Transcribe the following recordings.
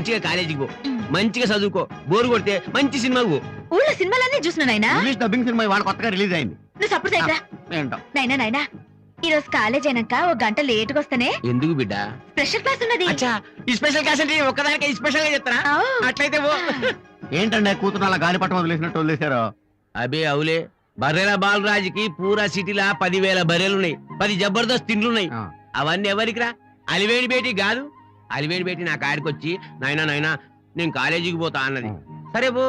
మంచిగా కాలేజీకి పో, మంచిగా చదువుకో, బోరు కొడితే మంచి సినిమాకు పో. ఊళ్ళో సినిమాలన్నీ చూసిన నాయనా. ఇంగ్లీష్ డబ్బింగ్ సినిమా ఇవాళ కొత్తగా రిలీజ్ అయింది. నువ్వు సపోర్ట్ చేయరా ఏంటో నాయనా. నాయనా ఈ రోజు కాలేజ్ అయినాక ఒక గంట లేటుగా వస్తేనే ఎందుకు బిడ్డ? స్పెషల్ క్లాస్ ఉన్నది. అచ్చా, ఈ స్పెషల్ క్లాస్ అంటే ఒక్కదానికి ఈ స్పెషల్ గా చెప్తారా? అట్లయితే పో. ఏంటండి కూతురు అలా గాలిపటం వదిలేసినట్టు వదిలేశారు? అబే అవులే, బర్రెల బాలరాజుకి పూరా సిటీలా 10,000 బర్రెలున్నాయి, 10 జబర్దస్త్ తిండ్లున్నాయి. అవన్నీ ఎవరికి రా? అలివేడి బేటి కాదు. అలివేడి బేటి నా కాడికి వచ్చి నాయనా నాయనా నేను కాలేజీకి పోతా అన్నది. సరే పో,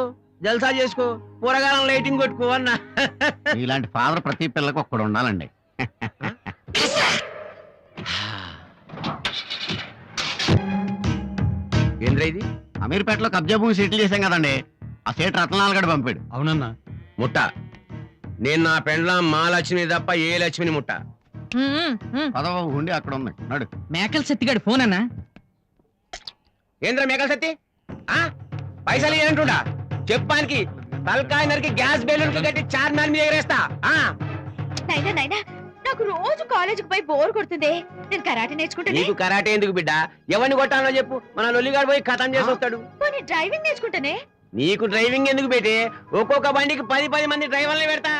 జల్సా చేసుకో, పూరగాలం లైటింగ్ కొట్టుకో అన్నా. ఇలాంటి ఫాదర్ ప్రతి పిల్లలకు ఒక్కడు ఉండాలండి. ఏంద్రా ఇది? అమీర్పేటలో కబ్జా భూమి సెటిల్ చేశాం కదండి, ఆ సేటు రత్నాలు గడ పంపాడు. అవునన్నా. ముట్ట నేను నా పెండ్లం మా లక్ష్మి తప్ప ఏ లక్ష్మిని ముట్ట. పదవ ఉండి అక్కడ ఉంది నడు. మేకల సెత్తిగాడు ఫోన్ అన్నా. ఏంద్రా మేకల సత్తి? పైసలు ఏంటుండా చెప్పానికి తలకాయ నరికి గ్యాస్ బెలూన్ కట్టి చార్మినార్ మీద ఎగరేస్తా. నాయనా నాయనా నాకు రోజు కాలేజీకి పోయి బోర్ కొడుతుంది. నేను కరాటే నేర్చుకుంటానే. నీకు కరాటే ఎందుకు బిడ్డ? ఎవరిని కొట్టాలో చెప్పు, మన లొల్లిగాడు పోయి కథం చేసి వస్తాడు. పోనీ డ్రైవింగ్ నేర్చుకుంటానే. నీకు డ్రైవింగ్ ఎందుకు పెట్టి? ఒక్కొక్క బండికి 10 మంది డ్రైవర్లే పెడతా.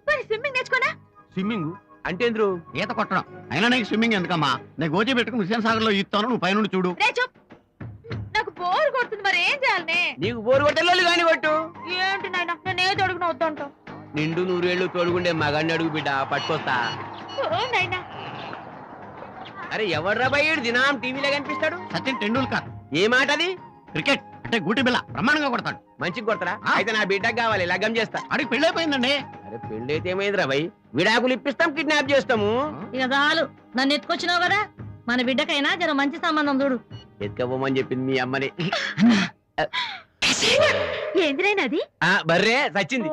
పోనీ స్విమ్మింగ్ నేర్చుకోనా? స్విమ్మింగ్ అంటే ఎందుకు? ఈత కొట్టడం. అయినా నీకు స్విమ్మింగ్ ఎందుకమ్మా? నేను గోచి పెట్టుకుని హుస్సేన్ సాగర్ లో ఈతాను, నువ్వు పైనుండి చూడు. రే చూప్, నాకు బోర్ కొడుతుంది, మరి ఏం చేయాలనే? నీకు బోరు కొట్టే లొల్లి కానీ కొట్టు. ఏంటి నాయనా నేను ఏదో అడుగున వద్దంటావు? నిండు 100 ఏళ్ళు తోడుగుండే మగాడిని అడుగు బిడ్డ, పట్టుకొస్తా. నాయనా అరే ఎవర్రా బయ్యాడు దినాం టీవీలో కనిపిస్తాడు? సచిన్ టెండూల్కర్. ఏ మాట అది? క్రికెట్ అంటే గూటి బిల్ల బ్రహ్మాండంగా కొడతాడు. మంచిగా కొడతారా? అయితే నా బిడ్డకు కావాలి, లగ్గం చేస్తా. అడిగి పెళ్ళైపోయిందండి. అరే పెళ్ళైతే ఏమైందిరా భయ్? విడాకులు ఇప్పిస్తాం, కిడ్నాప్ చేస్తాము. ఇక చాలు, నన్ను ఎత్తుకొచ్చినావు కదా, మన బిడ్డకైనా జర మంచి సంబంధం చూడు. ఎత్తుకపోమని చెప్పింది మీ అమ్మని. ఏందిరైనా అది? బర్రే సచ్చింది.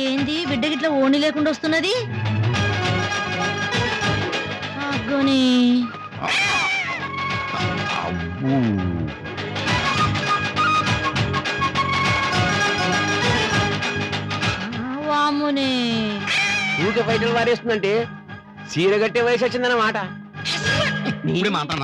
ఏంది బిడ్డ గిట్ల ఓణి లేకుండా వస్తున్నది? అగ్గోని వామునే ఊకే బయటలు వారేస్తుందంటే చీర కట్టే వయసు వచ్చిందన్నమాట. మాత్రం